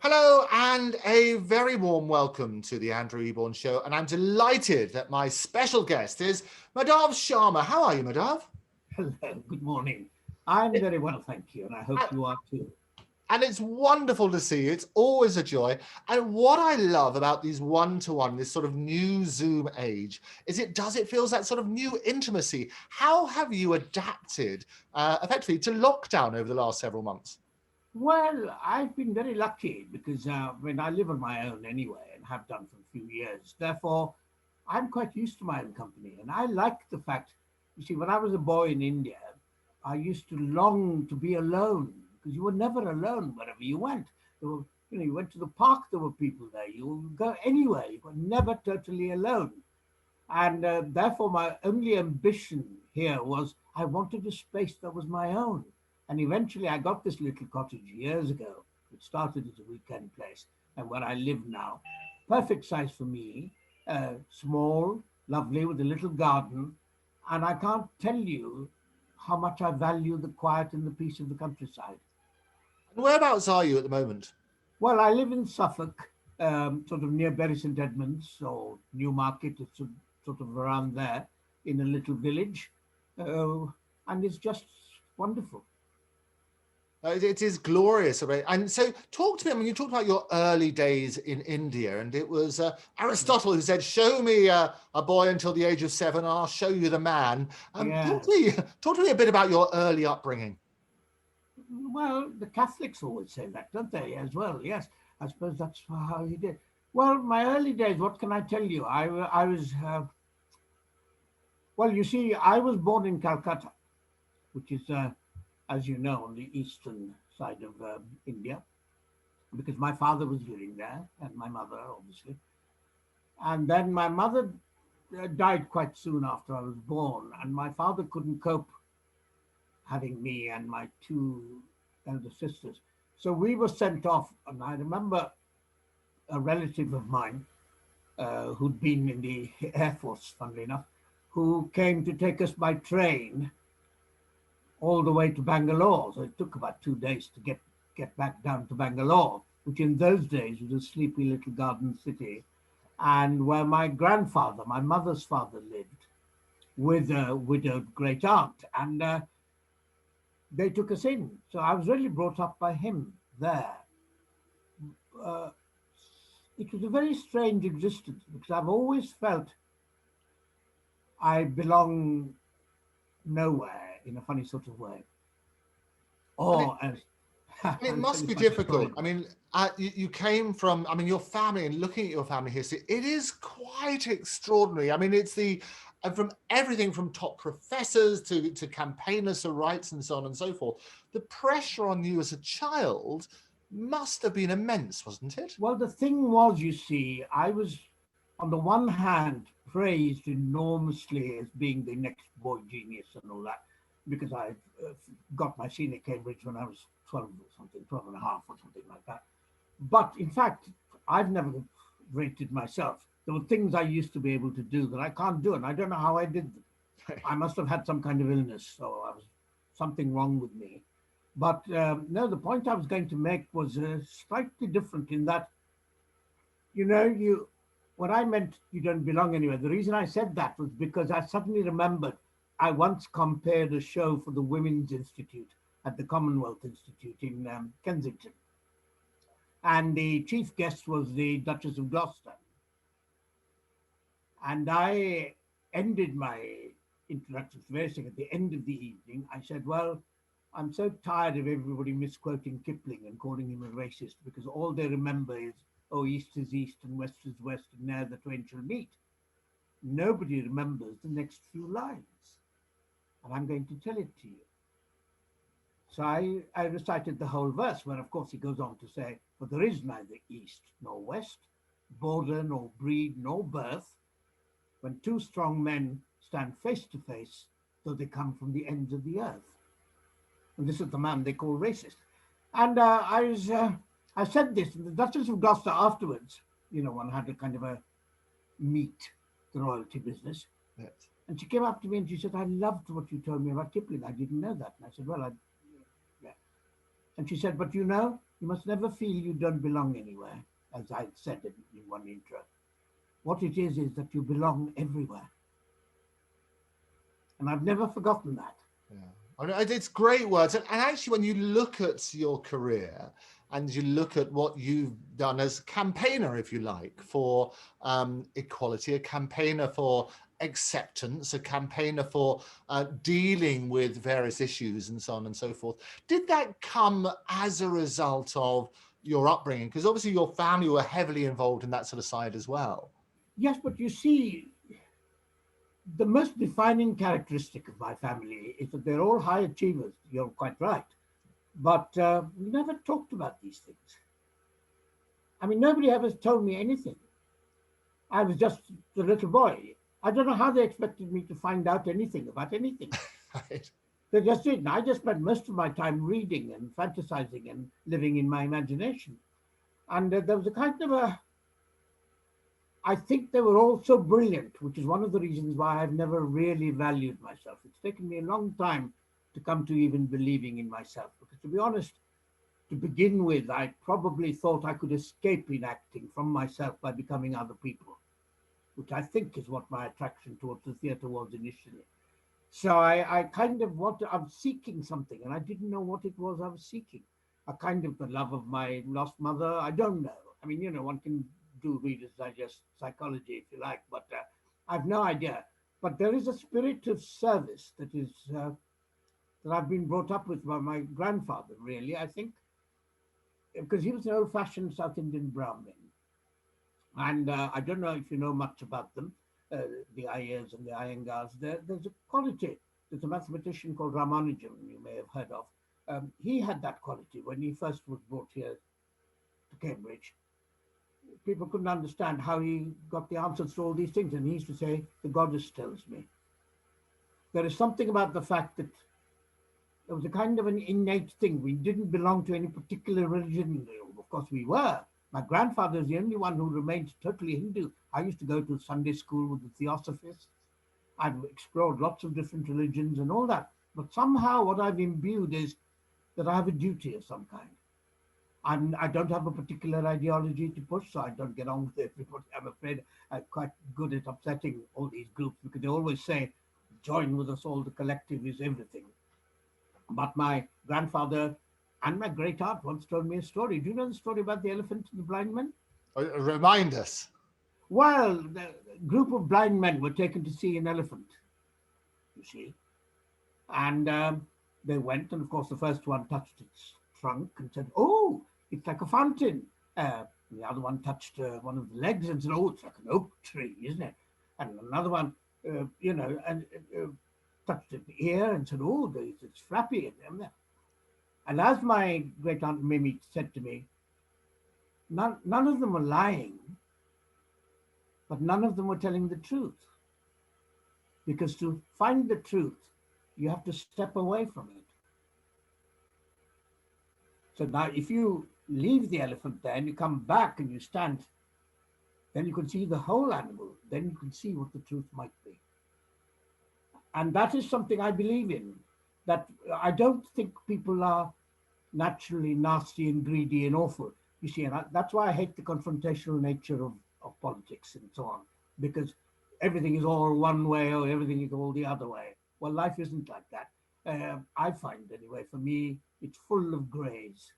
Hello and a very warm welcome to the Andrew Eborn Show, and I'm delighted that my special guest is Madhav Sharma. How are you, Madhav? Hello, good morning. I'm very well, thank you, and I hope you are too. And it's wonderful to see you. It's always a joy. And what I love about these one-to-one, this sort of new Zoom age, is it feels that sort of new intimacy. How have you adapted effectively to lockdown over the last several months? Well, I've been very lucky because when I live on my own anyway and have done for a few years, therefore I'm quite used to my own company. And I like the fact, you see, when I was a boy in India, I used to long to be alone because you were never alone wherever you went. There were, you went to the park, there were people there. You would go anywhere, you were never totally alone. And therefore, my only ambition here was I wanted a space that was my own. And eventually, I got this little cottage years ago. It started as a weekend place, and where I live now, perfect size for me, small, lovely, with a little garden. And I can't tell you how much I value the quiet and the peace of the countryside. And whereabouts are you at the moment? Well, I live in Suffolk, sort of near Bury St Edmunds or Newmarket. It's sort of around there in a little village. Uh, and it's just wonderful. It is glorious. And so talk to me, I mean, you talked about your early days in India, and it was Aristotle who said, show me a boy until the age of 7, and I'll show you the man. Yeah. Talk to me a bit about your early upbringing. Well, the Catholics always say that, don't they, as well? Yes, I suppose that's how he did. Well, my early days, what can I tell you? I was, well, you see, I was born in Calcutta, which is, as you know, on the eastern side of India, because my father was living there and my mother, obviously. And then my mother died quite soon after I was born, and my father couldn't cope having me and my two elder sisters. So we were sent off, and I remember a relative of mine who'd been in the Air Force, funnily enough, who came to take us by train all the way to Bangalore. So it took about 2 days to get back down to Bangalore, which in those days was a sleepy little garden city, and where my grandfather, my mother's father, lived with a widowed great aunt. And they took us in. So I was really brought up by him there. Uh, it was a very strange existence because I've always felt I belong nowhere in a funny sort of way. Or as It I'll tell must you be a funny difficult. story. I mean, you came from, I mean, your family, and looking at your family history, it is quite extraordinary. I mean, it's from everything from top professors to campaigners for rights and so on and so forth. The pressure on you as a child must have been immense, wasn't it? Well, the thing was, you see, I was on the one hand praised enormously as being the next boy genius and all that, because I got my senior Cambridge when I was 12 or something, 12 and a half or something like that. But in fact, I've never rated myself. There were things I used to be able to do that I can't do, and I don't know how I did them. I must have had some kind of illness, so I was something wrong with me. But no, the point I was going to make was slightly different in that, you when I meant you don't belong anywhere, the reason I said that was because I suddenly remembered I once compared a show for the Women's Institute at the Commonwealth Institute in Kensington. And the chief guest was the Duchess of Gloucester. And I ended my introduction very sick. At the end of the evening, I said, well, I'm so tired of everybody misquoting Kipling and calling him a racist because all they remember is, oh, east is east and west is west and ne'er the twain shall meet. Nobody remembers the next few lines. And I'm going to tell it to you. So I recited the whole verse, where of course he goes on to say, for there is neither east nor west, border nor breed nor birth, when two strong men stand face to face, though they come from the ends of the earth. And this is the man they call racist. And I said this, and the Duchess of Gloucester afterwards, one had a kind of a meet the royalty business. Yes. And she came up to me and she said, I loved what you told me about Kipling. I didn't know that. And I said, well, yeah. And she said, but You must never feel you don't belong anywhere, as I said in one intro. What it is that you belong everywhere. And I've never forgotten that. Yeah. I mean, it's great words. And actually, when you look at your career and you look at what you've done as a campaigner, if you like, for equality, a campaigner for acceptance, a campaigner for dealing with various issues and so on and so forth, did that come as a result of your upbringing? Because obviously your family were heavily involved in that sort of side as well. Yes, but you see, the most defining characteristic of my family is that they're all high achievers. You're quite right. But we never talked about these things. I mean, nobody ever told me anything. I was just a little boy. I don't know how they expected me to find out anything about anything. Right. They just didn't. I just spent most of my time reading and fantasizing and living in my imagination. And there was a kind of a, I think they were all so brilliant, which is one of the reasons why I've never really valued myself. It's taken me a long time to come to even believing in myself. Because to be honest, to begin with, I probably thought I could escape in acting from myself by becoming other people, which I think is what my attraction towards the theatre was initially. So I kind of I'm seeking something, and I didn't know what it was I was seeking. A kind of the love of my lost mother. I don't know. I mean, one can do Reader's Digest psychology if you like, but I've no idea. But there is a spirit of service that I've been brought up with by my grandfather, really, I think, because he was an old-fashioned South Indian Brahmin. And I don't know if you know much about them, the Iyers and the Iyengars. There's a quality. There's a mathematician called Ramanujan, you may have heard of. He had that quality when he first was brought here to Cambridge. People couldn't understand how he got the answers to all these things. And he used to say, the goddess tells me. There is something about the fact that there was a kind of an innate thing. We didn't belong to any particular religion. Of course, we were. My grandfather is the only one who remained totally Hindu. I used to go to Sunday school with the Theosophists. I've explored lots of different religions and all that. But somehow what I've imbued is that I have a duty of some kind. I don't have a particular ideology to push, so I don't get on with everybody. I'm afraid I'm quite good at upsetting all these groups because they always say, join with us all, the collective is everything. But my grandfather and my great aunt once told me a story. Do you know the story about the elephant and the blind man? Remind us. Well, the group of blind men were taken to see an elephant, you see. And they went, and of course, the first one touched its trunk and said, oh, it's like a fountain. The other one touched one of the legs and said, oh, it's like an oak tree, isn't it? And another one, touched the ear and said, oh, it's flappy. And as my great aunt Mimi said to me, none of them were lying, but none of them were telling the truth. Because to find the truth, you have to step away from it. So now if you leave the elephant there and you come back and you stand, then you can see the whole animal. Then you can see what the truth might be. And that is something I believe in, that I don't think people are naturally nasty and greedy and awful. You see, and that's why I hate the confrontational nature of politics and so on, because everything is all one way or everything is all the other way. Well, life isn't like that. I find, anyway, for me, it's full of greys.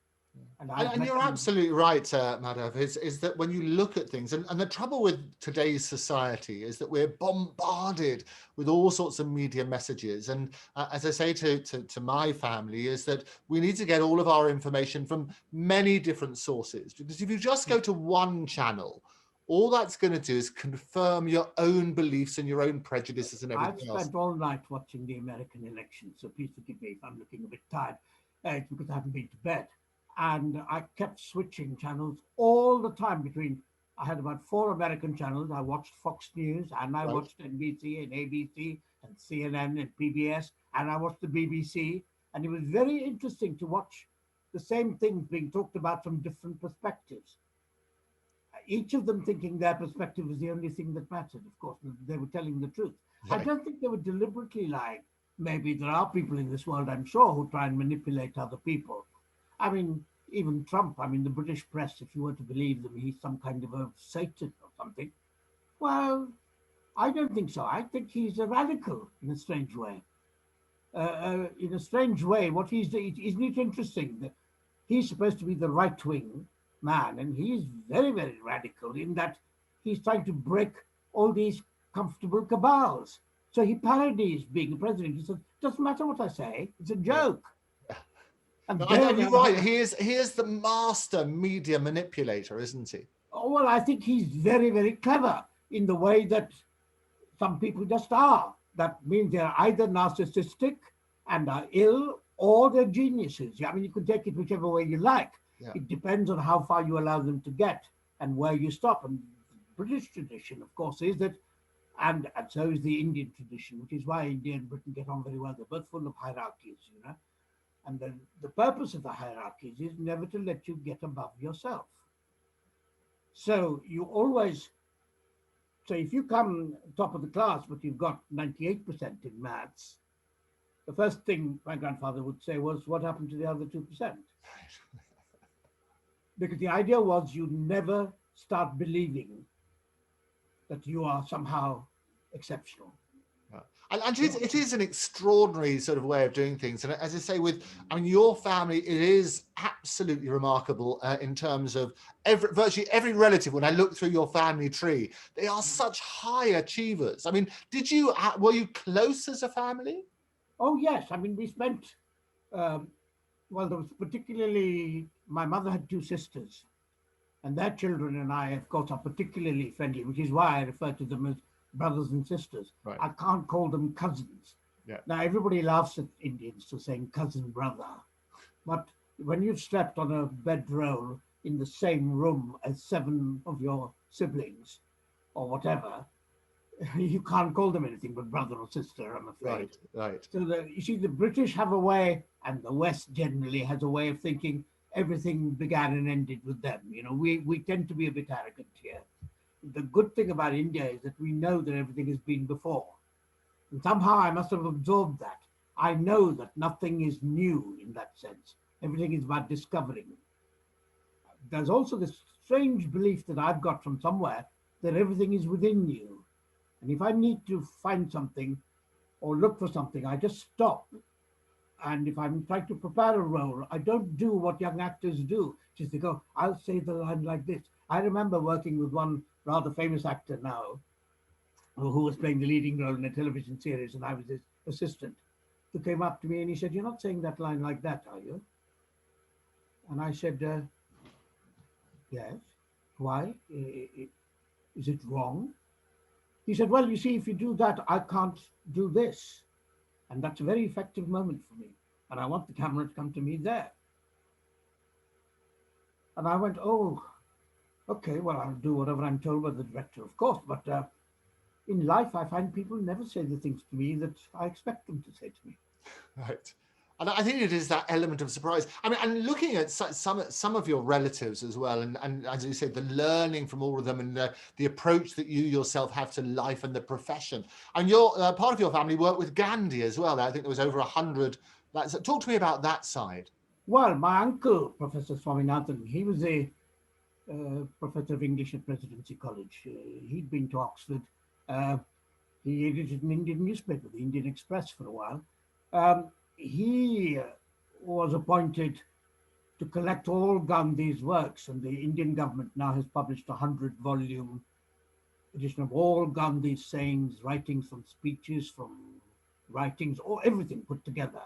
And you're absolutely right, Madhav, is that when you look at things, and the trouble with today's society is that we're bombarded with all sorts of media messages. And as I say to my family, is that we need to get all of our information from many different sources. Because if you just go to one channel, all that's going to do is confirm your own beliefs and your own prejudices and everything else. I've spent all night watching the American election, so please forgive me if I'm looking a bit tired. It's because I haven't been to bed. And I kept switching channels all the time I had about 4 American channels. I watched Fox News and I watched NBC and ABC and CNN and PBS, and I watched the BBC. And it was very interesting to watch the same things being talked about from different perspectives. Each of them thinking their perspective was the only thing that mattered. Of course, they were telling the truth. Right. I don't think they were deliberately lying. Maybe there are people in this world, I'm sure, who try and manipulate other people. I mean, even Trump, I mean, the British press, if you were to believe them, he's some kind of a Satan or something. Well, I don't think so. I think he's a radical in a strange way. In a strange way, what he's doing, isn't it interesting that he's supposed to be the right wing man, and he's very, very radical in that he's trying to break all these comfortable cabals. So he parodies being the president. He says, doesn't matter what I say, it's a Yeah. joke. And No, then, you're right. He is the master media manipulator, isn't he? oh, well, I think he's very, very clever in the way that some people just are. That means they're either narcissistic and are ill, or they're geniuses. I mean, you can take it whichever way you like. Yeah. It depends on how far you allow them to get and where you stop. And the British tradition, of course, is that, and so is the Indian tradition, which is why India and Britain get on very well. They're both full of hierarchies, you know. And the purpose of the hierarchies is never to let you get above yourself. So you always, so if you come top of the class, but you've got 98% in maths, the first thing my grandfather would say was, what happened to the other 2%? Because the idea was you never start believing that you are somehow exceptional. And it is an extraordinary sort of way of doing things. And as I say, I mean, your family, it is absolutely remarkable in terms of virtually every relative. When I look through your family tree, they are such high achievers. I mean, were you close as a family? Oh, yes. I mean, we spent, well, there was particularly, my mother had two sisters, and their children and I, of course, are particularly friendly, which is why I refer to them as brothers and sisters. Right. I can't call them cousins. Yeah. Now, everybody laughs at Indians for saying cousin brother, but when you've slept on a bedroll in the same room as 7 of your siblings or whatever, you can't call them anything but brother or sister, I'm afraid. Right. So you see, the British have a way, and the West generally has a way of thinking everything began and ended with them. You know, we tend to be a bit arrogant here. The good thing about India is that we know that everything has been before. And somehow I must have absorbed that. I know that nothing is new in that sense. Everything is about discovering. There's also this strange belief that I've got from somewhere that everything is within you. And if I need to find something or look for something, I just stop. And if I'm trying to prepare a role, I don't do what young actors do. Just to go, I'll say the line like this. I remember working with one rather famous actor now, who was playing the leading role in a television series, and I was his assistant, who came up to me and he said, "You're not saying that line like that, are you?" And I said, "Yes. Why? Is it wrong?" He said, "Well, you see, if you do that, I can't do this." And that's a very effective moment for me. And I want the camera to come to me there. And I went, "Oh, okay, well, I'll do whatever I'm told by the director, of course." But in life, I find people never say the things to me that I expect them to say to me. Right. And I think it is that element of surprise. I mean, and looking at some of your relatives as well, and as you said, the learning from all of them, and the approach that you yourself have to life and the profession. And your part of your family worked with Gandhi as well. I think there was over 100. Talk to me about that side. Well, my uncle, Professor Swaminathan, he was a professor of English at Presidency College. He'd been to Oxford. He edited an Indian newspaper, the Indian Express, for a while. He was appointed to collect all Gandhi's works, and the Indian government now has published a 100-volume edition of all Gandhi's sayings, writings from speeches, from writings, or everything put together.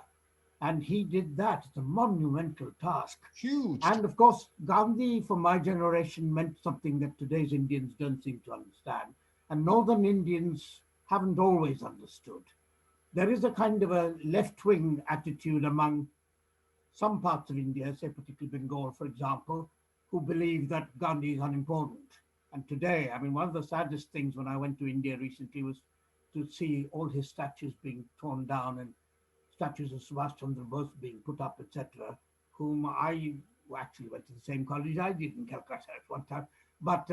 And he did that. It's a monumental task. Huge. And of course, Gandhi, for my generation, meant something that today's Indians don't seem to understand. And Northern Indians haven't always understood. There is a kind of a left-wing attitude among some parts of India, say particularly Bengal, for example, who believe that Gandhi is unimportant. And today, I mean, one of the saddest things when I went to India recently was to see all his statues being torn down and statues of Subhash Chandra Bose being put up, etc., whom I actually went to the same college I did in Calcutta at one time, but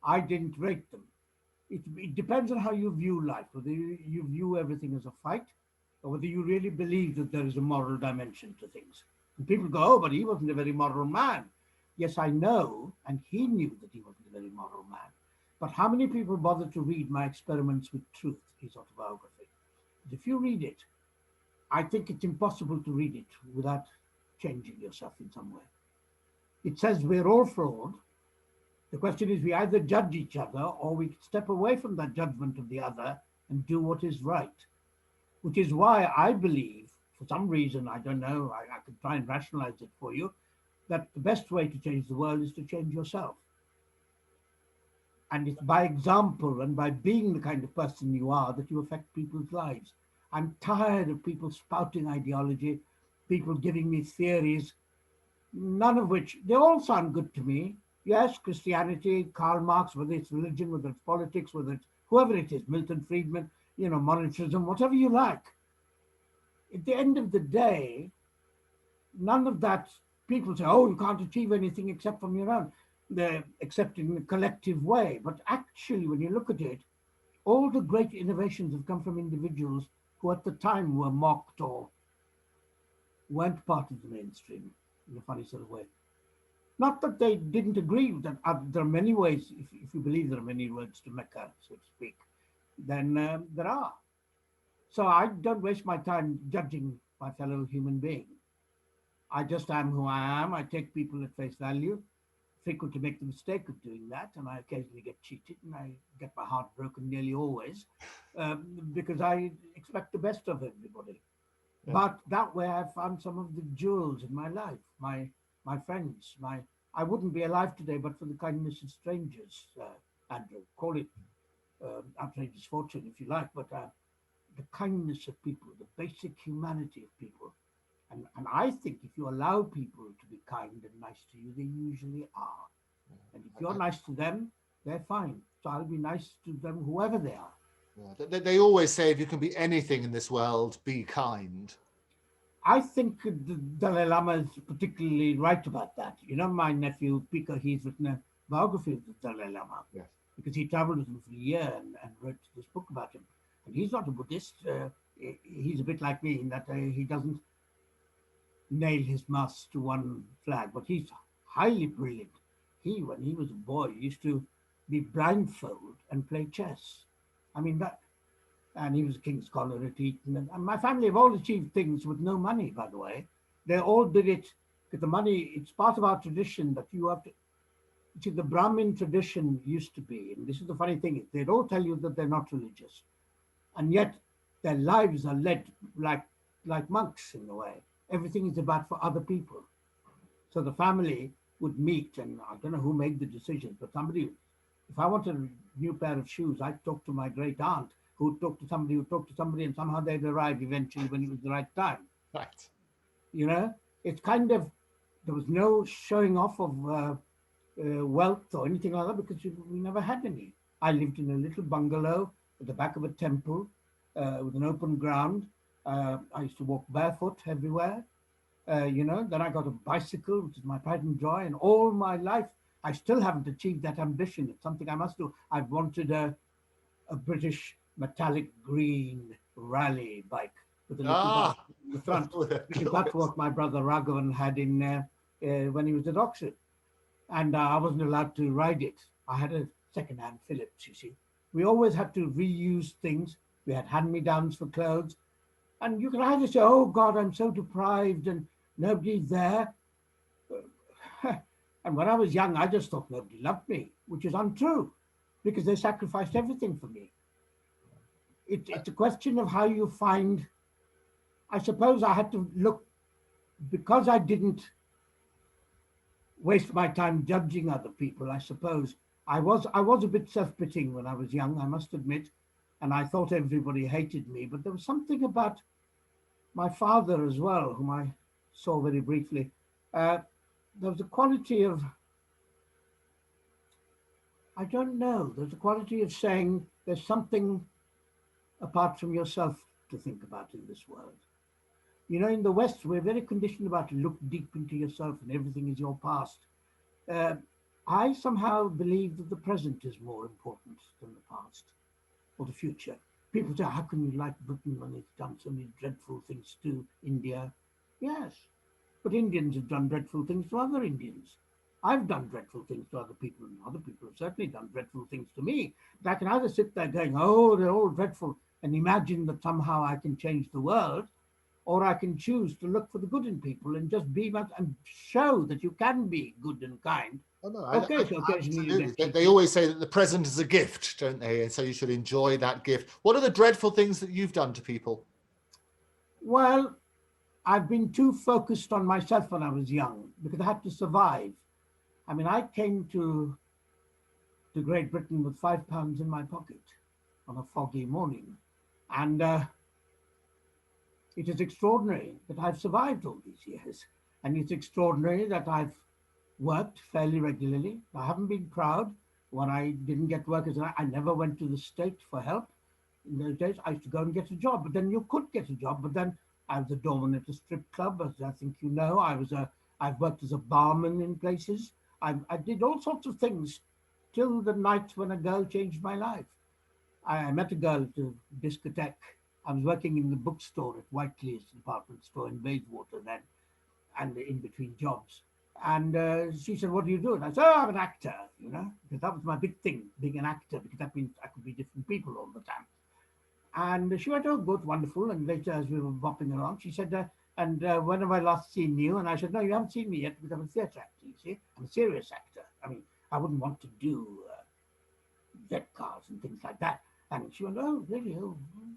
I didn't rate them. It depends on how you view life, whether you view everything as a fight, or whether you really believe that there is a moral dimension to things. And people go, oh, but he wasn't a very moral man. Yes, I know, and he knew that he wasn't a very moral man. But how many people bother to read my Experiments with Truth, his autobiography? If you read it, I think it's impossible to read it without changing yourself in some way. It says we're all flawed. The question is we either judge each other or we step away from that judgment of the other and do what is right, which is why I believe, for some reason, I don't know, I could try and rationalize it for you, that the best way to change the world is to change yourself. And it's by example and by being the kind of person you are that you affect people's lives. I'm tired of people spouting ideology, people giving me theories, none of which, they all sound good to me. Yes, Christianity, Karl Marx, whether it's religion, whether it's politics, whether it's whoever it is, Milton Friedman, monetarism, whatever you like. At the end of the day, none of that, people say, oh, you can't achieve anything except from your own, except in a collective way. But actually, when you look at it, all the great innovations have come from individuals who at the time were mocked or weren't part of the mainstream in a funny sort of way. Not that they didn't agree that there are many ways, if you believe there are many roads to Mecca, so to speak, then there are. So I don't waste my time judging my fellow human being. I just am who I am. I take people at face value. Frequently make the mistake of doing that, and I occasionally get cheated, and I get my heart broken nearly always, because I expect the best of everybody. Yeah. But that way, I've found some of the jewels in my life, my friends, I wouldn't be alive today but for the kindness of strangers. Andrew, call it outrageous fortune if you like, but the kindness of people, the basic humanity of people. And I think if you allow people to be kind and nice to you, they usually are. And if you're nice to them, they're fine. So I'll be nice to them, whoever they are. Yeah. They always say, if you can be anything in this world, be kind. I think the Dalai Lama is particularly right about that. My nephew, Pika, he's written a biography of the Dalai Lama. Yes. Because he traveled with him for a year and wrote this book about him. And he's not a Buddhist. He's a bit like me in that he doesn't nail his masts to one flag, but he's highly brilliant. When he was a boy, used to be blindfold and play chess. I mean, and he was a king's scholar at Eton. And my family have all achieved things with no money, by the way. They all did it because the money, it's part of our tradition that you have to, see, the Brahmin tradition used to be, and this is the funny thing, they'd all tell you that they're not religious. And yet their lives are led like monks in a way. Everything is about for other people. So the family would meet, and I don't know who made the decisions, but somebody, if I wanted a new pair of shoes, I'd talk to my great aunt, who would talk to somebody, and somehow they'd arrive eventually when it was the right time. Right. It's kind of, there was no showing off of wealth or anything like that because we never had any. I lived in a little bungalow at the back of a temple with an open ground. I used to walk barefoot everywhere. Then I got a bicycle, which is my pride and joy. And all my life, I still haven't achieved that ambition. It's something I must do. I've wanted a British metallic green rally bike with a little bar in the front. Because that's what my brother Raghavan had when he was at Oxford. And I wasn't allowed to ride it. I had a second-hand Philips, you see. We always had to reuse things. We had hand-me-downs for clothes. And you can either say, oh, God, I'm so deprived and nobody's there. And when I was young, I just thought nobody loved me, which is untrue because they sacrificed everything for me. It's a question of how you find, I suppose I had to look, because I didn't waste my time judging other people, I suppose. I was a bit self-pitying when I was young, I must admit, and I thought everybody hated me, but there was something about my father as well, whom I saw very briefly. There was a quality of, I don't know, there's a quality of saying there's something apart from yourself to think about in this world. In the West, we're very conditioned about to look deep into yourself and everything is your past. I somehow believe that the present is more important than the past or the future. People say, how can you like Britain when it's done so many dreadful things to India? Yes, But Indians have done dreadful things to other Indians. I've done dreadful things to other people, and other people have certainly done dreadful things to me. But I can either sit there going, oh, they're all dreadful, and imagine that somehow I can change the world, or I can choose to look for the good in people and just be and show that you can be good and kind. Oh, no, Okay, so occasionally you absolutely. get They cheeky. always say that the present is a gift, don't they? And so you should enjoy that gift. What are the dreadful things that you've done to people? Well, I've been too focused on myself when I was young because I had to survive. I mean, I came to Great Britain with £5 in my pocket on a foggy morning. And it is extraordinary that I've survived all these years. And it's extraordinary that I've worked fairly regularly. I haven't been proud when I didn't get work. I never went to the state for help. In those days, I used to go and get a job, but then you could get a job. But then I was a doorman at a strip club, as I think you know. I've worked as a barman in places. I did all sorts of things till the night when a girl changed my life. I met a girl at a discotheque. I was working in the bookstore at Whiteley's department store in Bayswater then, and in between jobs. And she said, what do you do? And I said, oh, I'm an actor, because that was my big thing, being an actor, because that means I could be different people all the time. And she went, oh, good, wonderful. And later, as we were bopping along, she said, when have I last seen you? And I said, no, you haven't seen me yet because I'm a theatre actor, you see. I'm a serious actor. I mean, I wouldn't want to do vet cars and things like that. And she went, oh, really? Oh,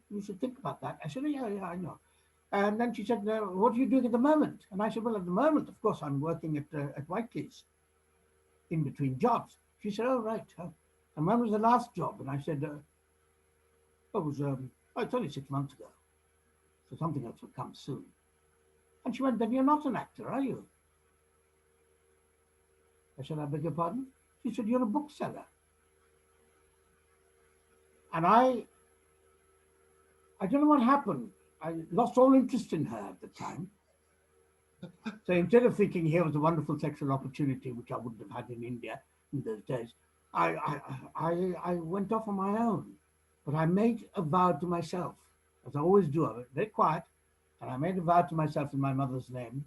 you should think about that. I said, oh, yeah, I know. And then she said, what are you doing at the moment? And I said, well, at the moment, of course, I'm working at Whiteley's in between jobs. She said, oh, right. And when was the last job? And I said, it's only 6 months ago. So something else will come soon. And she went, then you're not an actor, are you? I said, I beg your pardon? She said, you're a bookseller. And I don't know what happened. I lost all interest in her at the time. So instead of thinking here was a wonderful sexual opportunity, which I wouldn't have had in India in those days, I went off on my own. But I made a vow to myself, as I always do. I was very quiet, and I made a vow to myself in my mother's name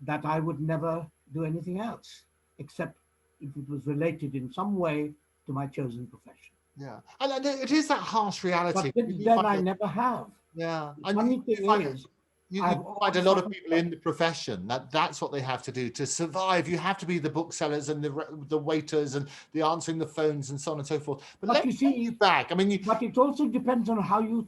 that I would never do anything else, except if it was related in some way to my chosen profession. Yeah, and it is that harsh reality. But then I never have. Yeah, the funny thing is, you find a lot of people in the profession that's what they have to do to survive. You have to be the booksellers and the waiters and the answering the phones and so on and so forth. But let me take you back. I mean, but it also depends on how you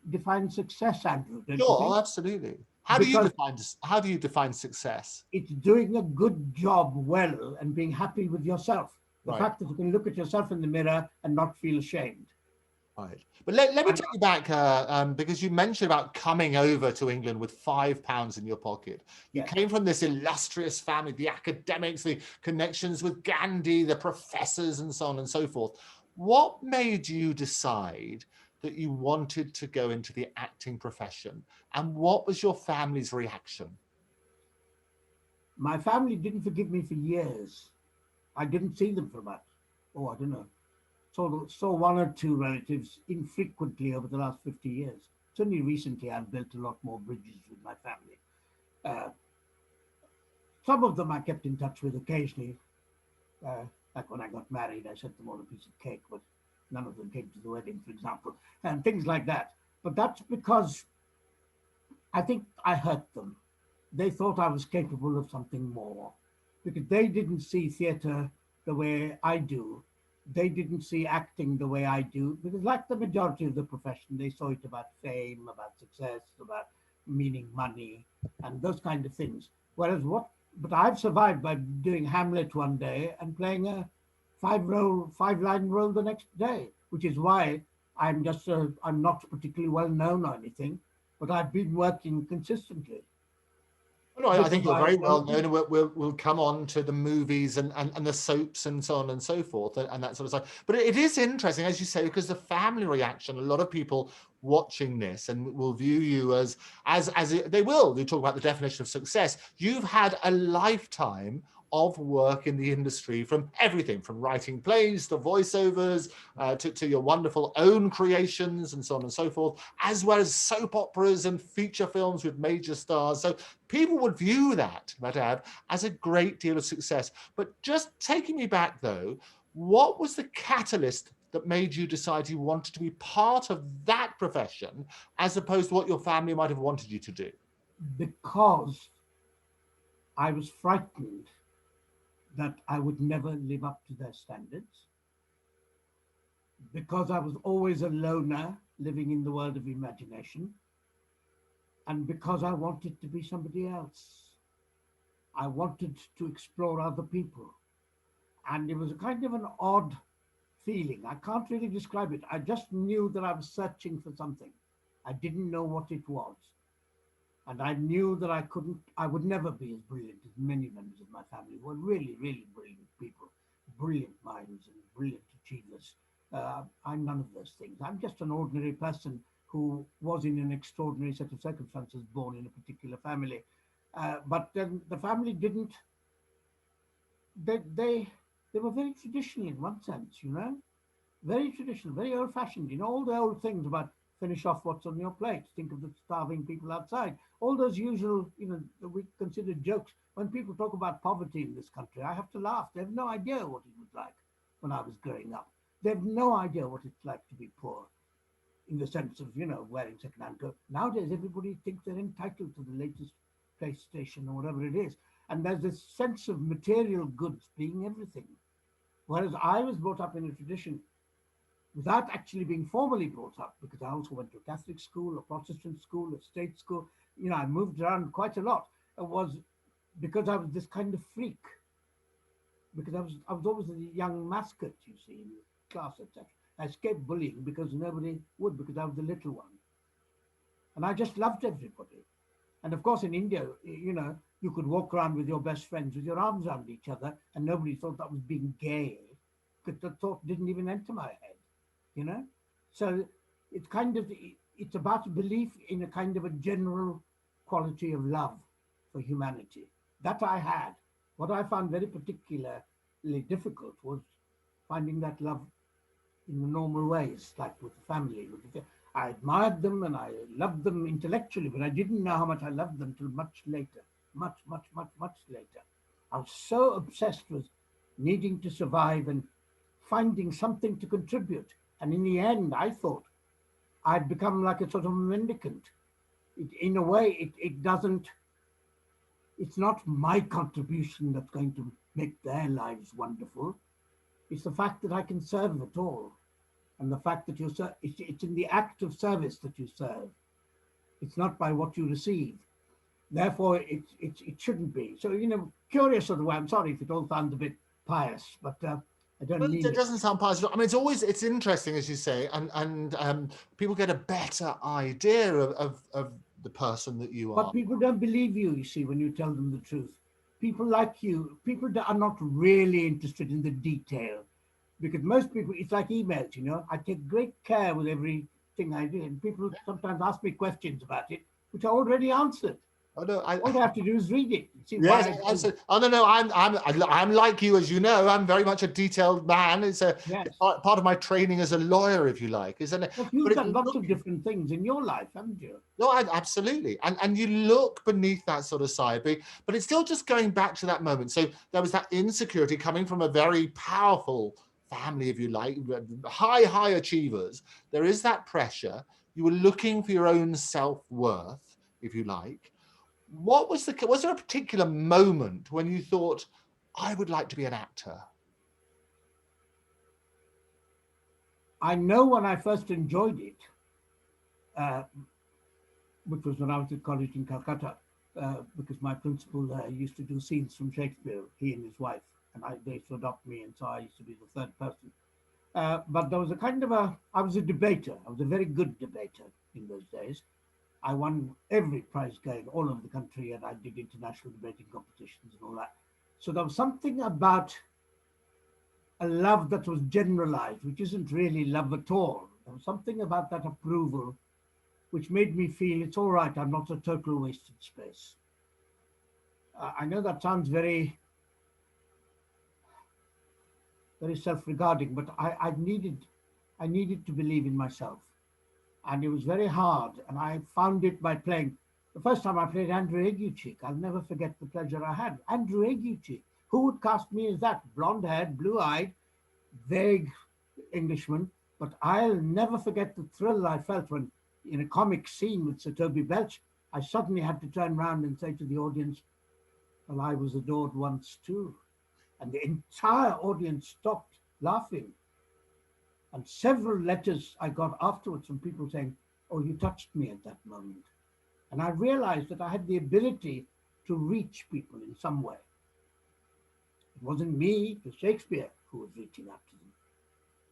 define success, Andrew. Sure, absolutely. How do you define success? It's doing a good job well and being happy with yourself. The fact that you can look at yourself in the mirror and not feel ashamed. Right. But let me take you back because you mentioned about coming over to England with £5 in your pocket. You came from this illustrious family, the academics, the connections with Gandhi, the professors, and so on and so forth. What made you decide that you wanted to go into the acting profession? And what was your family's reaction? My family didn't forgive me for years. I didn't see them for about, I don't know. Saw one or two relatives infrequently over the last 50 years. It's only recently I've built a lot more bridges with my family. Some of them I kept in touch with occasionally. Like when I got married, I sent them all a piece of cake, but none of them came to the wedding, for example, and things like that. But that's because I think I hurt them. They thought I was capable of something more because they didn't see theatre the way I do. They didn't see acting the way I do, because like the majority of the profession, they saw it about fame, about success, about meaning money, and those kind of things. But I've survived by doing Hamlet one day and playing a five-line role the next day, which is why I'm not particularly well known or anything, but I've been working consistently. No, I think you're very well known, and we'll come on to the movies and the soaps and so on and so forth and that sort of stuff. But it is interesting, as you say, because the family reaction, a lot of people watching this and will view you they talk about the definition of success. You've had a lifetime of work in the industry, from everything from writing plays to voiceovers, to your wonderful own creations and so on and so forth, as well as soap operas and feature films with major stars. So people would view that, Madhav, as a great deal of success. But just taking me back though, what was the catalyst that made you decide you wanted to be part of that profession as opposed to what your family might have wanted you to do? Because I was frightened that I would never live up to their standards, because I was always a loner living in the world of imagination, and because I wanted to be somebody else. I wanted to explore other people. And it was a kind of an odd feeling. I can't really describe it. I just knew that I was searching for something. I didn't know what it was. And I knew that I would never be as brilliant as many members of my family who were really, really brilliant people, brilliant minds and brilliant achievers. I'm none of those things. I'm just an ordinary person who was in an extraordinary set of circumstances, born in a particular family. But then the family didn't, they were very traditional in one sense, you know, very traditional, very old fashioned, you know, all the old things about finish off what's on your plate, think of the starving people outside, all those usual, you know, we consider jokes. When people talk about poverty in this country, I have to laugh. They have no idea what it was like when I was growing up. They have no idea what it's like to be poor, in the sense of, you know, wearing second-hand clothes. Nowadays, everybody thinks they're entitled to the latest PlayStation or whatever it is. And there's this sense of material goods being everything. Whereas I was brought up in a tradition without actually being formally brought up, because I also went to a Catholic school, a Protestant school, a state school. You know, I moved around quite a lot. It was because I was this kind of freak. Because I was always a young mascot, you see, in class, etc. I escaped bullying because nobody would, because I was the little one. And I just loved everybody. And of course, in India, you know, you could walk around with your best friends with your arms around each other, and nobody thought that was being gay, because the thought didn't even enter my head, you know? So it's kind of, it's about a belief in a kind of a general quality of love for humanity. That I had. What I found very particularly difficult was finding that love in the normal ways, like with the family. I admired them and I loved them intellectually, but I didn't know how much I loved them till much later, much later. I was so obsessed with needing to survive and finding something to contribute. And in the end, I thought I'd become like a sort of mendicant. In a way, it's not my contribution that's going to make their lives wonderful. It's the fact that I can serve at all. And the fact that it's in the act of service that you serve. It's not by what you receive. Therefore, it shouldn't be. So, you know, curious sort of way. I'm sorry if it all sounds a bit pious, but I don't mean it. Doesn't sound pious. I mean, it's interesting, as you say, and people get a better idea of the person that you are. But people don't believe you, you see, when you tell them the truth. People like you, people that are not really interested in the detail. Because most people, it's like emails, you know. I take great care with everything I do. And people sometimes ask me questions about it, which I already answered. Oh no! All they have to do is read it. See, Yes, oh no, I'm like you, as you know. I'm very much a detailed man. It's part of my training as a lawyer, if you like, isn't it? But you've done lots of different things in your life, haven't you? No, absolutely. And you look beneath that sort of side, but it's still just going back to that moment. So there was that insecurity coming from a very powerful family, if you like, high achievers. There is that pressure. You were looking for your own self-worth, if you like. Was there a particular moment when you thought, I would like to be an actor? I know when I first enjoyed it, which was when I was at college in Calcutta, because my principal used to do scenes from Shakespeare, he and his wife, and they used to adopt me, and so I used to be the third person. But there was I was a debater. I was a very good debater in those days. I won every prize going all over the country, and I did international debating competitions and all that. So there was something about a love that was generalized, which isn't really love at all. There was something about that approval which made me feel it's all right, I'm not a total wasted space. I know that sounds very very self-regarding, but I needed to believe in myself. And it was very hard. And I found it by playing. The first time I played Andrew Aguchi, I'll never forget the pleasure I had. Andrew Aguchi, who would cast me as that? Blonde-haired, blue-eyed, vague Englishman. But I'll never forget the thrill I felt when, in a comic scene with Sir Toby Belch, I suddenly had to turn around and say to the audience, well, I was adored once too. And the entire audience stopped laughing. And several letters I got afterwards from people saying, oh, you touched me at that moment. And I realized that I had the ability to reach people in some way. It wasn't me, it was Shakespeare who was reaching out to them.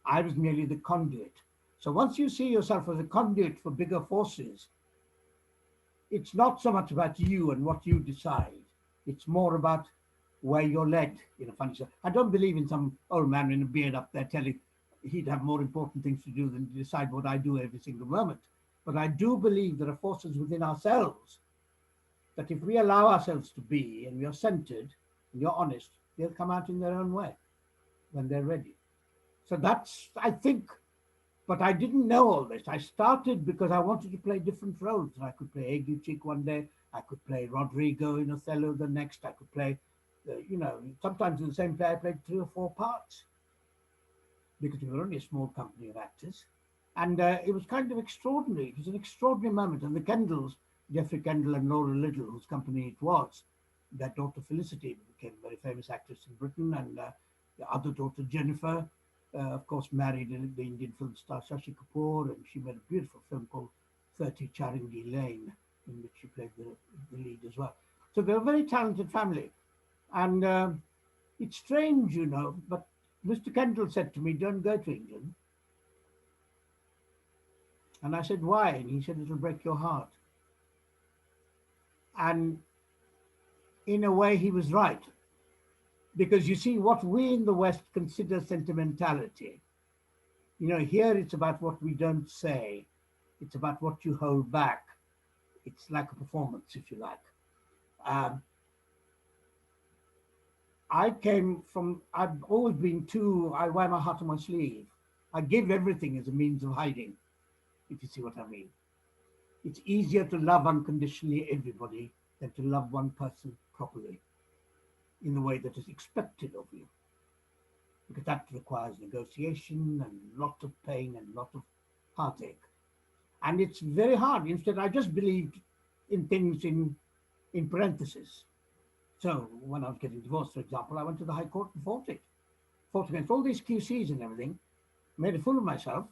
I was merely the conduit. So once you see yourself as a conduit for bigger forces, it's not so much about you and what you decide. It's more about where you're led in a funny way. I don't believe in some old man in a beard up there telling he'd have more important things to do than to decide what I do every single moment. But I do believe there are forces within ourselves that if we allow ourselves to be and we are centered and you're honest, they'll come out in their own way when they're ready. So that's, I think, but I didn't know all this. I started because I wanted to play different roles. I could play Aguchik one day, I could play Rodrigo in Othello the next, I could play, sometimes in the same play I played 3 or 4 parts because we were only a small company of actors. And it was kind of extraordinary. It was an extraordinary moment. And the Kendalls, Geoffrey Kendall and Laura Little, whose company it was, their daughter Felicity became a very famous actress in Britain, and the other daughter Jennifer, of course, married the Indian film star Shashi Kapoor, and she made a beautiful film called 30 Charangi Lane, in which she played the lead as well. So they're a very talented family. And it's strange, but Mr. Kendall said to me, don't go to England. And I said, why? And he said, it'll break your heart. And in a way, he was right. Because you see, what we in the West consider sentimentality, here it's about what we don't say. It's about what you hold back. It's like a performance, if you like. I've always been I wear my heart on my sleeve. I give everything as a means of hiding, if you see what I mean. It's easier to love unconditionally everybody than to love one person properly in the way that is expected of you. Because that requires negotiation and a lot of pain and a lot of heartache. And it's very hard. Instead, I just believed in things in parentheses. So when I was getting divorced, for example, I went to the High Court and fought against all these QCs and everything, made a fool of myself.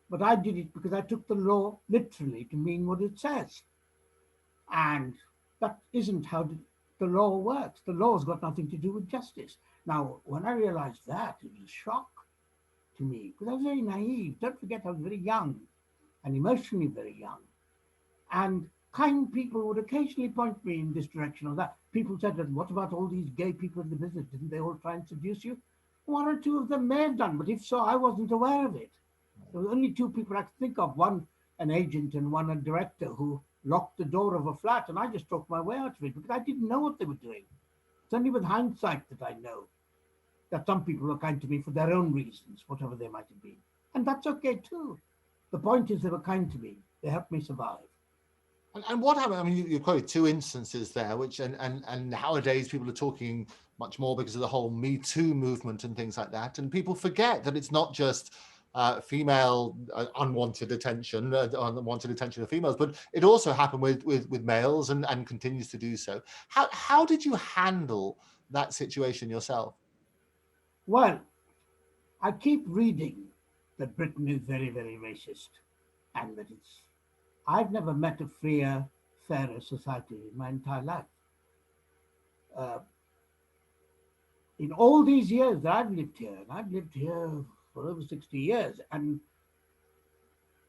But I did it because I took the law literally to mean what it says. And that isn't how the law works. The law has got nothing to do with justice. Now, when I realized that, it was a shock to me because I was very naive. Don't forget, I was very young and emotionally very young. And kind people would occasionally point me in this direction or that. People said, what about all these gay people in the business? Didn't they all try and seduce you? 1 or 2 of them may have done, but if so, I wasn't aware of it. There were only 2 people I could think of, one an agent and one a director who locked the door of a flat, and I just talked my way out of it because I didn't know what they were doing. It's only with hindsight that I know that some people were kind to me for their own reasons, whatever they might have been. And that's okay too. The point is they were kind to me. They helped me survive. And what happened? I mean, you quoted 2 instances there, which and nowadays people are talking much more because of the whole Me Too movement and things like that. And people forget that it's not just female unwanted attention of females, but it also happened with males and continues to do so. How did you handle that situation yourself? Well, I keep reading that Britain is very, very racist and that I've never met a freer, fairer society in my entire life. In all these years that I've lived here, and I've lived here for over 60 years, and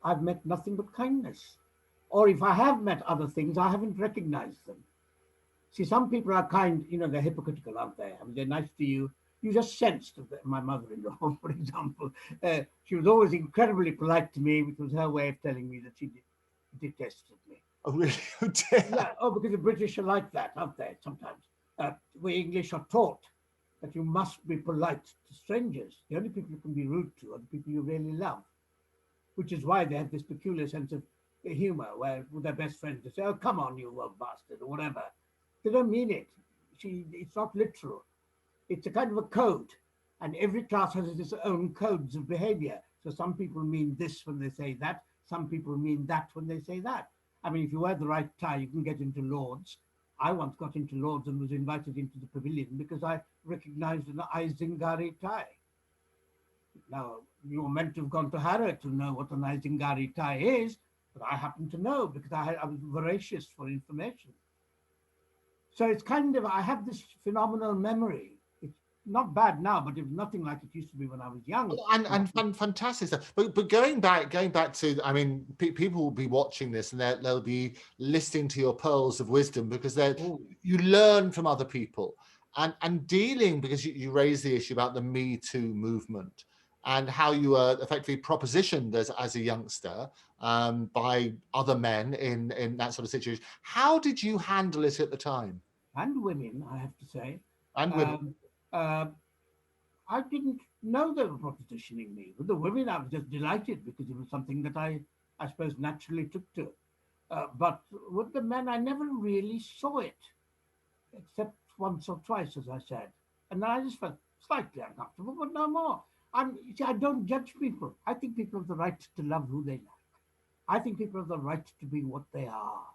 I've met nothing but kindness. Or if I have met other things, I haven't recognized them. See, some people are kind, they're hypocritical, aren't they? I mean, they're nice to you. You just sensed that my mother-in-law, for example, she was always incredibly polite to me, which was her way of telling me that she detested me. Oh, really? Yeah, because the British are like that, aren't they, sometimes? We English are taught that you must be polite to strangers. The only people you can be rude to are the people you really love, which is why they have this peculiar sense of humor where with their best friends they say, "Oh, come on, you old bastard," or whatever. They don't mean it. It's not literal. It's a kind of a code, and every class has its own codes of behavior. So some people mean this when they say that. Some people mean that when they say that. I mean, if you wear the right tie, you can get into Lords. I once got into Lords and was invited into the pavilion because I recognized an Isingari tie. Now, you were meant to have gone to Harrow to know what an Isingari tie is, but I happen to know because I was voracious for information. So it's kind of, I have this phenomenal memory. It's not bad now, but it was nothing like it used to be when I was young. And fantastic stuff. But going back to, I mean, people will be watching this and they'll be listening to your pearls of wisdom because you learn from other people and dealing, because you raise the issue about the Me Too movement and how you were effectively propositioned as a youngster by other men in that sort of situation. How did you handle it at the time? And women, I have to say. And women. I didn't know they were propositioning me. With the women, I was just delighted because it was something that I suppose, naturally took to. But with the men, I never really saw it, except once or twice, as I said. And then I just felt slightly uncomfortable, but no more. I don't judge people. I think people have the right to love who they like. I think people have the right to be what they are,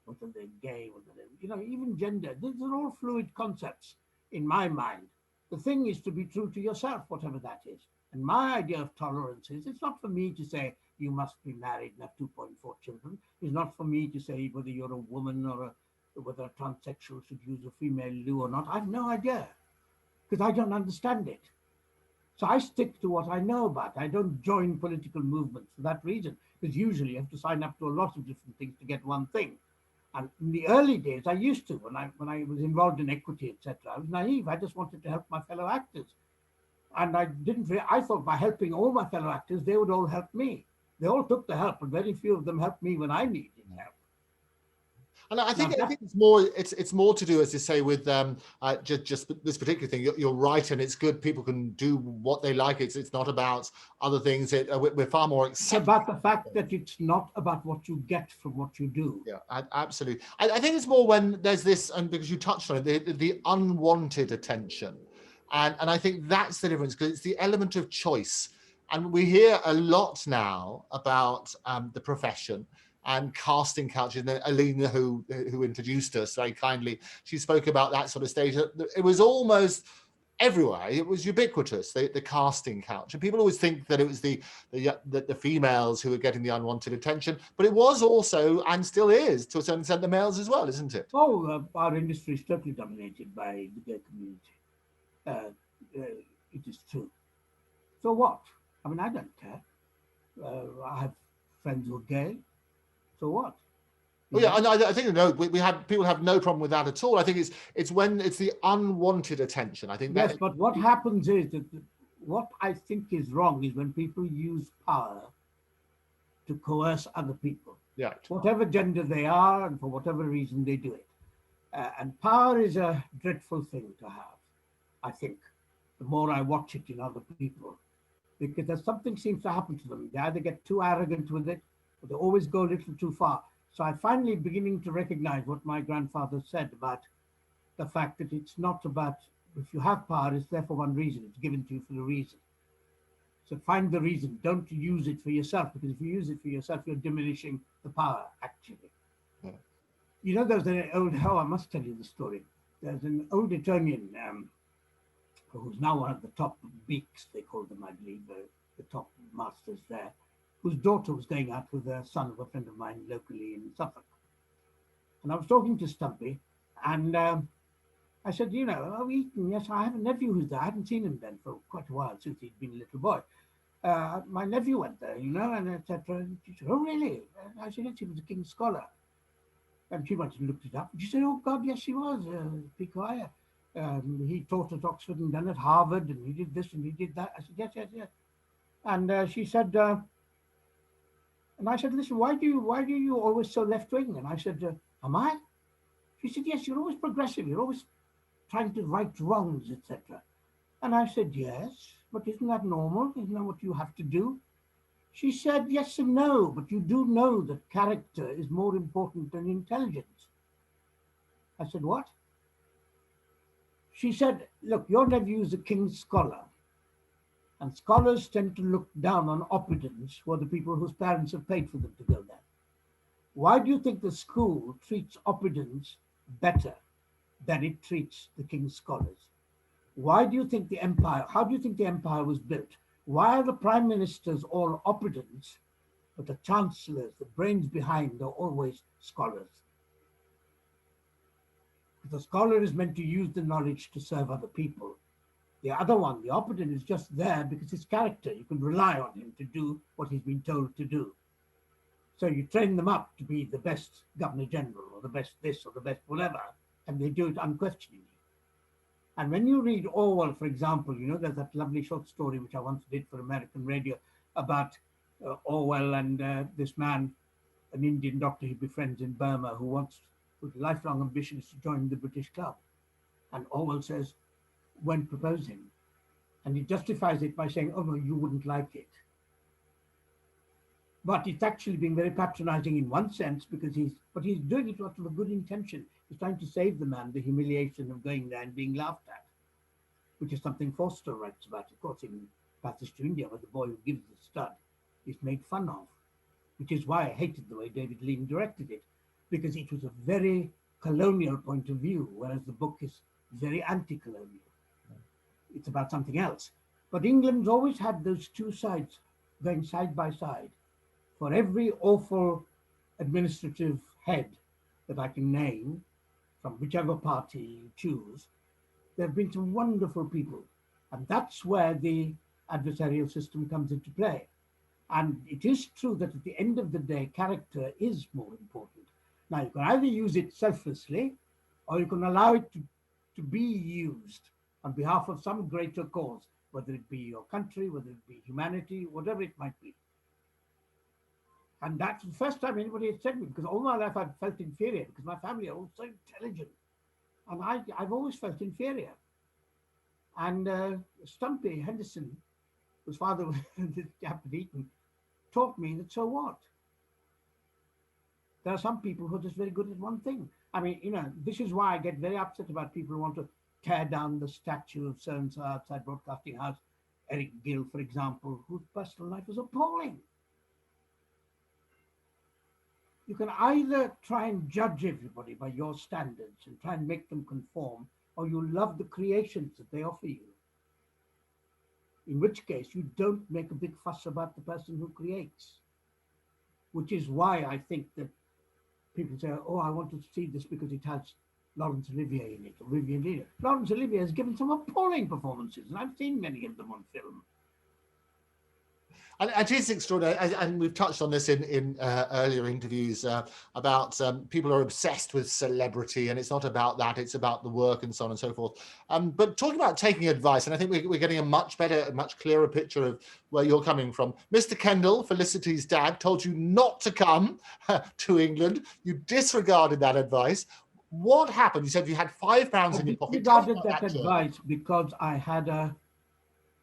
whether they're gay, whether they're, even gender. These are all fluid concepts in my mind. The thing is to be true to yourself, whatever that is. And my idea of tolerance is, it's not for me to say you must be married and have 2.4 children. It's not for me to say whether you're a woman or whether a transsexual should use a female loo or not. I have no idea because I don't understand it. So I stick to what I know about. I don't join political movements for that reason, because usually you have to sign up to a lot of different things to get one thing. And in the early days, I used to, when I was involved in equity, etc. I was naive. I just wanted to help my fellow actors. And I thought by helping all my fellow actors, they would all help me. They all took the help, but very few of them helped me when I needed help. And I think it's more to do, as you say, with just this particular thing. You're right, and it's good. People can do what they like. It's not about other things. We're far more accepting. It's about the fact that it's not about what you get from what you do. Yeah, absolutely. I think it's more when there's this, and because you touched on it, the unwanted attention, and I think that's the difference, because it's the element of choice, and we hear a lot now about the profession and casting couches. And then Alina, who introduced us very kindly, she spoke about that sort of stage. It was almost everywhere. It was ubiquitous, the casting couch. And people always think that it was the females who were getting the unwanted attention, but it was also, and still is, to a certain extent, the males as well, isn't it? Oh, our industry is totally dominated by the gay community. It is true. So what? I mean, I don't care. I have friends who are gay. So what? Well, yeah, and I think people have no problem with that at all. I think it's when it's the unwanted attention. I think yes, but what happens is that what I think is wrong is when people use power to coerce other people. Yeah. Whatever gender they are, and for whatever reason they do it. And power is a dreadful thing to have, I think. The more I watch it in other people, because there's something seems to happen to them. They either get too arrogant with it, or they always go a little too far. So I'm finally beginning to recognize what my grandfather said about the fact that it's not about, if you have power, it's there for one reason. It's given to you for a reason. So find the reason. Don't use it for yourself, because if you use it for yourself, you're diminishing the power, actually. Yeah. There's an old, I must tell you the story. There's an old Etonian who's now one of the top beaks, they call them, I believe, the top masters there, whose daughter was going out with the son of a friend of mine locally in Suffolk. And I was talking to Stumpy, and I said, oh, Eton, yes, I have a nephew who's there. I hadn't seen him then for quite a while, since he'd been a little boy. My nephew went there, and etc. And she said, oh, really? And I said, yes, he was a King's Scholar. And she went and looked it up. And she said, oh, God, yes, he was. Be quiet. He taught at Oxford and then at Harvard, and he did this and he did that. I said, yes. And she said, and I said, listen, why do you always so left-wing? And I said, am I? She said, yes, you're always progressive. You're always trying to right wrongs, etc. And I said, yes, but isn't that normal? Isn't that what you have to do? She said, yes and no, but you do know that character is more important than intelligence. I said, what? She said, look, your nephew is a king's scholar, and scholars tend to look down on oppidans, who are the people whose parents have paid for them to go there. Why do you think the school treats oppidans better than it treats the king's scholars? Why do you think the empire, how do you think the empire was built? Why are the prime ministers all oppidans, but the chancellors, the brains behind, are always scholars? The scholar is meant to use the knowledge to serve other people. The other one, the oppidan, is just there because his character. You can rely on him to do what he's been told to do. So you train them up to be the best governor general or the best this or the best whatever, and they do it unquestioningly. And when you read Orwell, for example, you know, there's that lovely short story which I once did for American radio about Orwell and this man, an Indian doctor he befriends in Burma, whose lifelong ambition is to join the British Club. And Orwell says, when proposing, and he justifies it by saying, oh no, you wouldn't like it. But it's actually being very patronizing in one sense because he's doing it out of a good intention. He's trying to save the man the humiliation of going there and being laughed at, which is something Forster writes about, of course, in Passage to India, where the boy who gives the stud is made fun of, which is why I hated the way David Lean directed it, because it was a very colonial point of view, whereas the book is very anti-colonial. It's about something else. But England's always had those two sides going side by side. For every awful administrative head that I can name, from whichever party you choose, there have been some wonderful people. And that's where the adversarial system comes into play. And it is true that at the end of the day, character is more important. Now, you can either use it selflessly, or you can allow it to be used on behalf of some greater cause, whether it be your country, whether it be humanity, whatever it might be. And that's the first time anybody has said me, because all my life I've felt inferior, because my family are all so intelligent. And I've always felt inferior. And Stumpy Henderson, whose father was the chap at Eton, taught me that so what? There are some people who are just very good at one thing. I mean, you know, this is why I get very upset about people who want to tear down the statue of so-and-so outside Broadcasting House. Eric Gill, for example, whose personal life was appalling. You can either try and judge everybody by your standards and try and make them conform, or you love the creations that they offer you. In which case, you don't make a big fuss about the person who creates. Which is why I think that people say, oh, I want to see this because it has Laurence Olivier in it, or Vivian Leader. Laurence Olivier has given some appalling performances, and I've seen many of them on film. And it is extraordinary, and we've touched on this in earlier interviews about people are obsessed with celebrity, and it's not about that, it's about the work and so on and so forth. But talking about taking advice, and I think we're getting a much better, a much clearer picture of where you're coming from. Mr. Kendall, Felicity's dad, told you not to come to England. You disregarded that advice. What happened? You said you had £5 in your pocket. I disregarded that advice because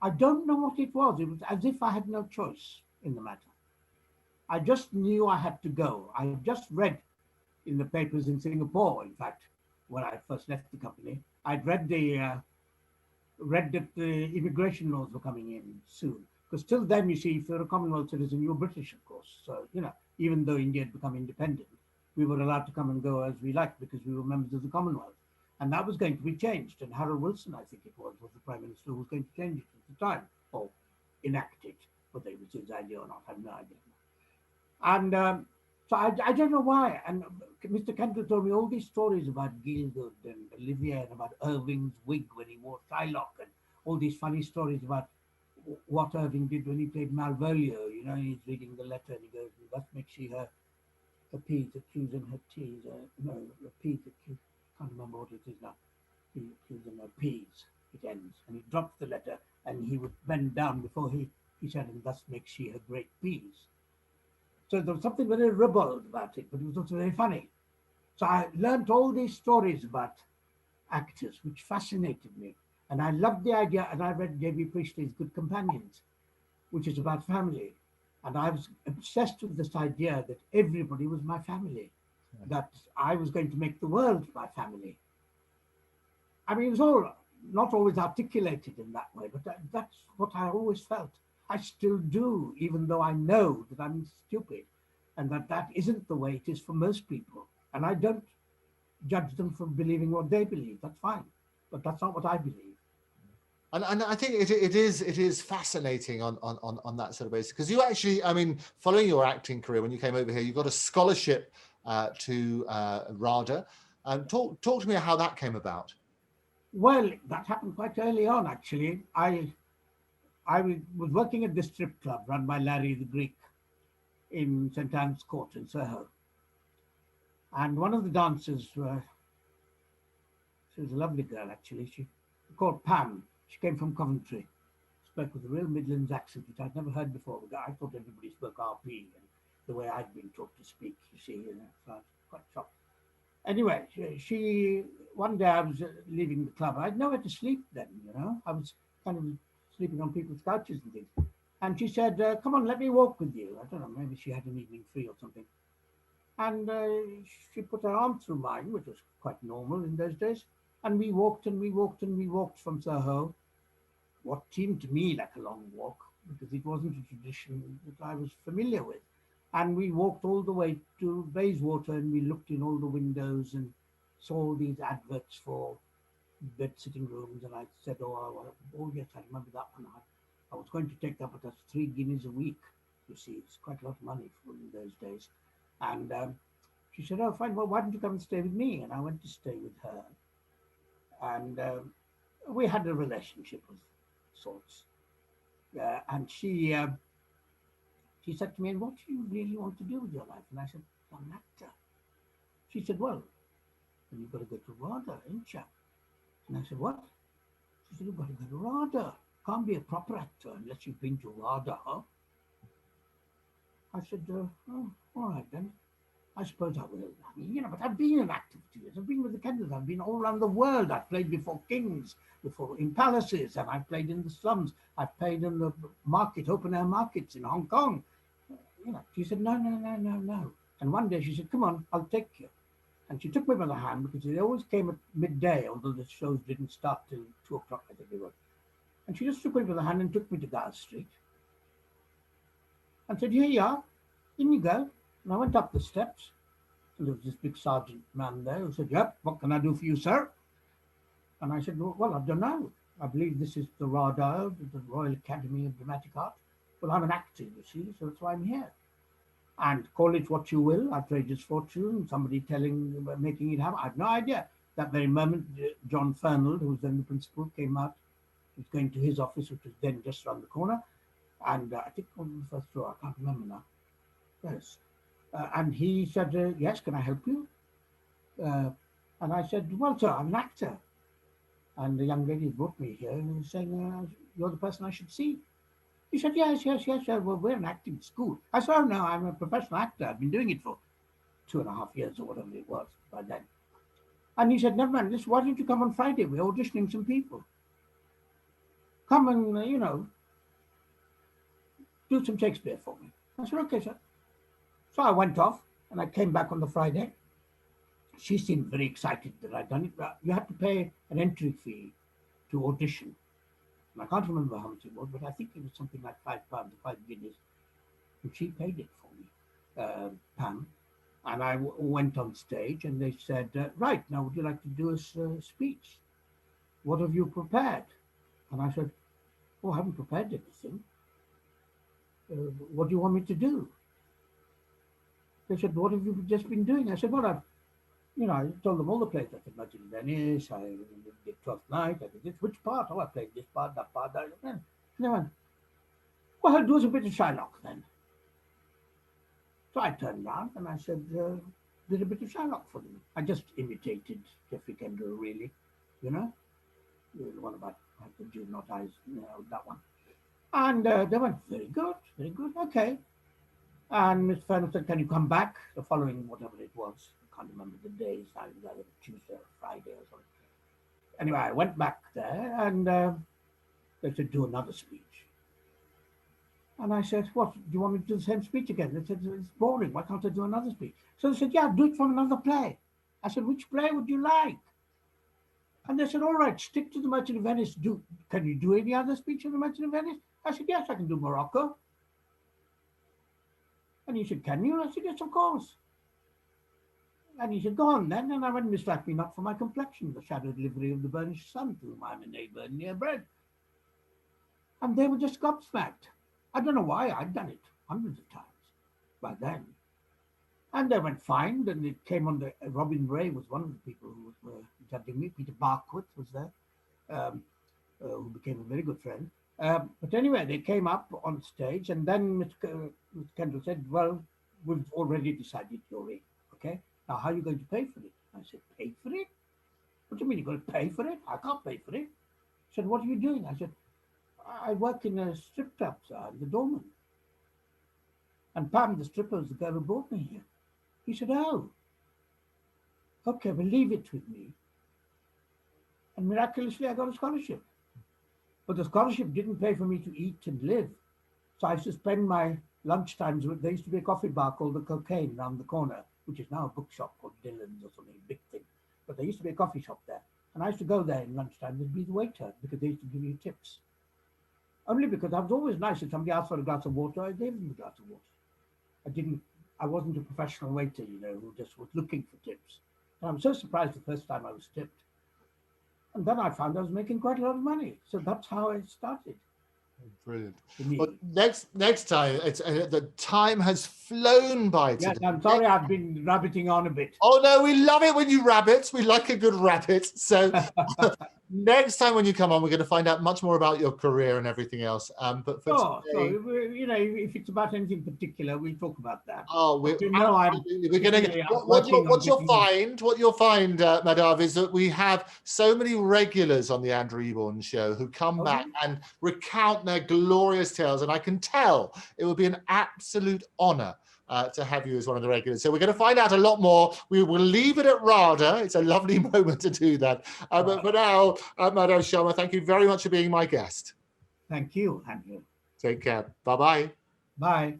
I don't know what it was. It was as if I had no choice in the matter. I just knew I had to go. I just read in the papers in Singapore, in fact, when I first left the company, I'd read that the immigration laws were coming in soon. Because till then, you see, if you're a Commonwealth citizen, you're British, of course. So, you know, even though India had become independent, we were allowed to come and go as we liked because we were members of the Commonwealth. And that was going to be changed. And Harold Wilson, I think it was the Prime Minister who was going to change it at the time, or enact it, whether it was his idea or not, I have no idea. And so I don't know why. And Mr. Kendall told me all these stories about Gielgud and Olivier and about Irving's wig when he wore Shylock, and all these funny stories about what Irving did when he played Malvolio. You know, he's reading the letter and he goes, "Thus makes she her peas, the Q's and her T's, no, the peas, the Q's." I can't remember what it is now. Q's and her P's, it ends. And he drops the letter and he would bend down before he said, "And thus makes she her great peas." So there was something very ribald about it, but it was also very funny. So I learned all these stories about actors, which fascinated me. And I loved the idea, and I read J.B. Priestley's Good Companions, which is about family. And I was obsessed with this idea that everybody was my family, that I was going to make the world my family. I mean, it was all not always articulated in that way, but that's what I always felt. I still do, even though I know that I'm stupid and that that isn't the way it is for most people. And I don't judge them for believing what they believe. That's fine. But that's not what I believe. And I think it is fascinating on that sort of basis, because you actually, I mean, following your acting career, when you came over here, you got a scholarship to RADA. Talk to me how that came about. Well, that happened quite early on, actually. I was working at this strip club run by Larry the Greek in St. Anne's Court in Soho. And one of the dancers, she was a lovely girl, actually. She called Pam. She came from Coventry. Spoke with a real Midlands accent, which I'd never heard before. I thought everybody spoke RP, and the way I'd been taught to speak, you see, so I was quite shocked. Anyway, she one day I was leaving the club. I had nowhere to sleep then, I was kind of sleeping on people's couches and things. And she said, come on, let me walk with you. I don't know, maybe she had an evening free or something. And she put her arm through mine, which was quite normal in those days. And we walked and we walked and we walked from Soho, what seemed to me like a long walk, because it wasn't a tradition that I was familiar with. And we walked all the way to Bayswater, and we looked in all the windows and saw all these adverts for bed sitting rooms. And I said, oh yes, I remember that one. I was going to take that, but that's 3 guineas a week. You see, it's quite a lot of money for in those days. And she said, oh, fine, well, why don't you come and stay with me? And I went to stay with her. And we had a relationship of sorts. And she said to me, and what do you really want to do with your life? And I said, I'm an actor. She said, well, then you've got to go to RADA, ain't you? And I said, what? She said, you've got to go to RADA. Can't be a proper actor unless you've been to RADA, huh? I said, oh, all right then. I suppose I will. I mean, but I've been an actor for 2 years. I've been with the Kennedys. I've been all around the world. I've played before kings, before in palaces, and I've played in the slums. I've played in the market, open air markets in Hong Kong. She said, no, no, no, no, no. And one day she said, come on, I'll take you. And she took me by the hand, because they always came at midday, although the shows didn't start till 2 o'clock, I think they were. And she just took me by the hand and took me to Gower Street and said, here you are, in you go. And I went up the steps, and there was this big sergeant man there who said, yep, what can I do for you, sir? And I said, well, I don't know. I believe this is the RADA, the Royal Academy of Dramatic Art. Well, I'm an actor, you see, so that's why I'm here. And call it what you will. I played his fortune, somebody making it happen. I have no idea. That very moment, John Fernald, who was then the principal, came out. He was going to his office, which was then just around the corner. And I think on the first floor, I can't remember now. Yes. And he said, yes, can I help you? And I said, well, sir, I'm an actor. And the young lady brought me here and was saying, you're the person I should see. He said, yes, yes, yes, sir. Well, we're an acting school. I said, oh, no, I'm a professional actor. I've been doing it for 2.5 years or whatever it was by then. And he said, never mind, listen, why don't you come on Friday? We're auditioning some people. Come and, do some Shakespeare for me. I said, okay, sir. So I went off and I came back on the Friday. She seemed very excited that I'd done it. You had to pay an entry fee to audition. And I can't remember how much it was, but I think it was something like £5 or 5 guineas. And she paid it for me, Pam. And I went on stage and they said, right, now would you like to do a speech? What have you prepared? And I said, oh, I haven't prepared anything. What do you want me to do? They said, what have you just been doing? I said, well, I told them all the plays. I did Merchant Venice, I did Twelfth Night, I did this. Which part? Oh, I played this part, that part, that. And they went, well, I'll do us a bit of Shylock then. So I turned around and I said, did a bit of Shylock for them. I just imitated Geoffrey Kendall, really, the one about the Jew not eyes, that one. And they went, very good, okay. And Miss Fernand said, can you come back the following, whatever it was? I can't remember the days, either Tuesday or Friday or something. Anyway, I went back there and they said, do another speech. And I said, what, do you want me to do the same speech again? They said, it's boring. Why can't I do another speech? So they said, yeah, do it from another play. I said, which play would you like? And they said, all right, stick to the Merchant of Venice. Can you do any other speech on the Merchant of Venice? I said, yes, I can do Morocco. And he said, can you? I said, yes, of course. And he said, go on then. And I went, mislike me not for my complexion, the shadowed livery of the burnished sun, to whom I'm a neighbour near bred. And they were just gobsmacked. I don't know why, I'd done it hundreds of times by then. And they went fine, and it came on the, Robin Ray was one of the people who were judging me. Peter Barkwith was there, who became a very good friend. But anyway, they came up on stage, and then Mr. Kendall said, well, we've already decided you're in, okay? Now, how are you going to pay for it? I said, pay for it? What do you mean you're going to pay for it? I can't pay for it. He said, what are you doing? I said, I work in a strip club, sir, I'm the doorman. And Pam, the stripper, is the girl who brought me here. He said, oh, okay, well, leave it with me. And miraculously, I got a scholarship. But the scholarship didn't pay for me to eat and live. So I used to spend my lunchtimes with, there used to be a coffee bar called the Cocaine around the corner, which is now a bookshop called Dillon's or something, big thing. But there used to be a coffee shop there. And I used to go there in lunchtime and be the waiter because they used to give you tips. Only because I was always nice. If somebody asked for a glass of water, I gave them the glass of water. I wasn't a professional waiter, you know, who just was looking for tips. And I was so surprised the first time I was tipped. And then I found I was making quite a lot of money. So that's how I started. Brilliant. Well, next time, the time has flown by today. Yes, I'm sorry I've been rabbiting on a bit. Oh no, we love it when you rabbit. We like a good rabbit. So next time when you come on, we're going to find out much more about your career and everything else. But for today, so you know, if it's about anything particular, we'll talk about that. oh, we're going to. what you'll find, Madhav, is that we have so many regulars on the Andrew Eborn show who come back and recount their glorious tales, and I can tell it will be an absolute honour to have you as one of the regulars. So we're going to find out a lot more. We will leave it at RADA. It's a lovely moment to do that. But for now, Madhav Sharma, thank you very much for being my guest. Thank you, Andrew. Take care. Bye-bye. Bye.